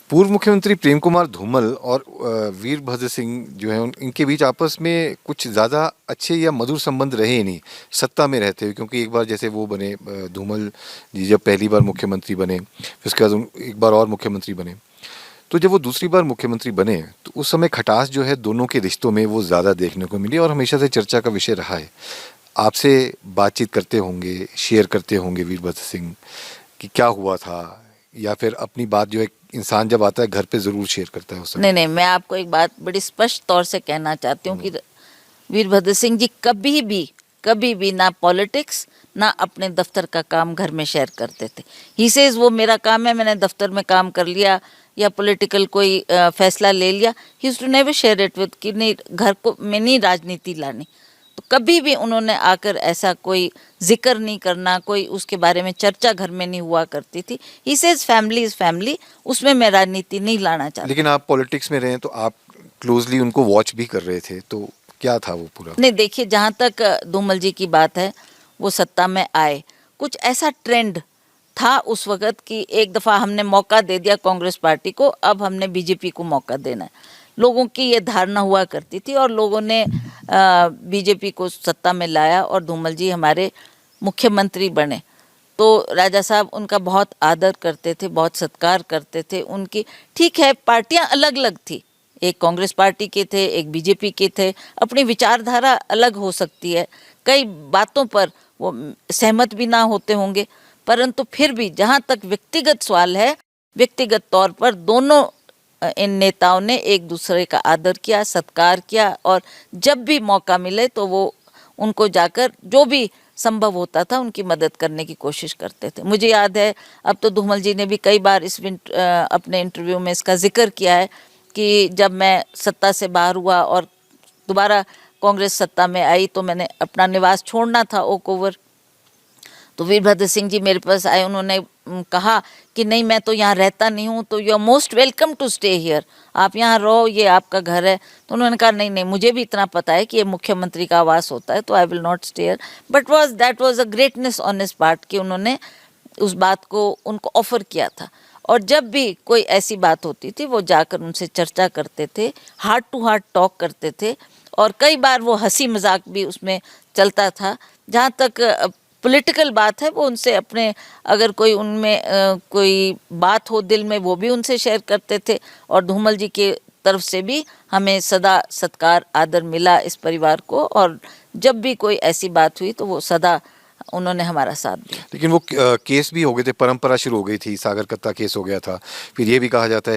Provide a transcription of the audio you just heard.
पूर्व मुख्यमंत्री प्रेम कुमार धूमल और वीरभद्र सिंह जो हैं इनके बीच आपस में कुछ ज़्यादा अच्छे या मधुर संबंध रहे ही नहीं सत्ता में रहते हुए, क्योंकि एक बार जैसे वो बने धूमल जी जब पहली बार मुख्यमंत्री बने, फिर उसके बाद एक बार और मुख्यमंत्री बने, तो जब वो दूसरी बार मुख्यमंत्री बने तो उस समय खटास जो है दोनों के रिश्तों में वो ज़्यादा देखने को मिली और हमेशा से चर्चा का विषय रहा है। आपसे बातचीत करते होंगे, शेयर करते होंगे वीरभद्र सिंह कि क्या हुआ था, या फिर अपनी बात जो है इंसान जब आता है घर पे ज़रूर शेयर करता है उस समय। नहीं, मैं आपको एक बात बड़ी स्पष्ट तौर से कहना चाहती हूँ कि वीरभद्र सिंह जी कभी भी ना पॉलिटिक्स ना अपने दफ्तर का काम घर में शेयर करते थे। ही सेज वो मेरा काम है, मैंने दफ्तर में काम कर लिया या पॉलिटिकल कोई फैसला ले लिया, he used to never share it with कि नहीं घर को में नहीं राजनीति लानी। तो कभी भी उन्होंने आकर ऐसा कोई जिक्र नहीं करना, कोई उसके बारे में चर्चा घर में नहीं हुआ करती थी। He says family is family, उसमें मैं राजनीति नहीं लाना चाहती। लेकिन आप पॉलिटिक्स में रहे तो आप क्लोजली उनको वॉच भी कर रहे थे, तो क्या था वो पूरा? नहीं, देखिए, जहाँ तक धूमल जी की बात है, वो सत्ता में आए, कुछ ऐसा ट्रेंड था उस वक्त कि एक दफ़ा हमने मौका दे दिया कांग्रेस पार्टी को, अब हमने बीजेपी को मौका देना है। लोगों की ये धारणा हुआ करती थी और लोगों ने बीजेपी को सत्ता में लाया और धूमल जी हमारे मुख्यमंत्री बने। तो राजा साहब उनका बहुत आदर करते थे, बहुत सत्कार करते थे उनकी। ठीक है, पार्टियां अलग अलग थी, एक कांग्रेस पार्टी के थे, एक बीजेपी के थे, अपनी विचारधारा अलग हो सकती है, कई बातों पर वो सहमत भी ना होते होंगे, परंतु फिर भी जहाँ तक व्यक्तिगत सवाल है, व्यक्तिगत तौर पर दोनों इन नेताओं ने एक दूसरे का आदर किया, सत्कार किया और जब भी मौका मिले तो वो उनको जाकर जो भी संभव होता था उनकी मदद करने की कोशिश करते थे। मुझे याद है, अब तो धूमल जी ने भी कई बार अपने इंटरव्यू में इसका जिक्र किया है कि जब मैं सत्ता से बाहर हुआ और दोबारा कांग्रेस सत्ता में आई तो मैंने अपना निवास छोड़ना था ओक ओवर, तो वीरभद्र सिंह जी मेरे पास आए, उन्होंने कहा कि नहीं, मैं तो यहाँ रहता नहीं हूँ, तो you are most welcome to stay here, आप यहाँ रहो, ये आपका घर है। तो उन्होंने कहा नहीं, मुझे भी इतना पता है कि ये मुख्यमंत्री का आवास होता है, तो I will not stay here. But that was a greatness on his part कि उन्होंने उस बात को उनको ऑफर किया था। और जब भी कोई ऐसी बात होती थी वो जाकर उनसे चर्चा करते थे, हार्ट टू हार्ट टॉक करते थे और कई बार वो हंसी मजाक भी उसमें चलता था। जहाँ तक पॉलिटिकल बात है, वो उनसे अपने अगर कोई उनमें कोई बात हो दिल में, वो भी उनसे शेयर करते थे और धूमल जी के तरफ से भी हमें सदा सत्कार आदर मिला इस परिवार को, और जब भी कोई ऐसी बात हुई तो वो सदा उन्होंने हमारा साथ दिया। लेकिन वो केस भी हो गए थे, परंपरा शुरू हो गई थी, सागर कत्ता केस हो गया था, फिर ये भी कहा जाता है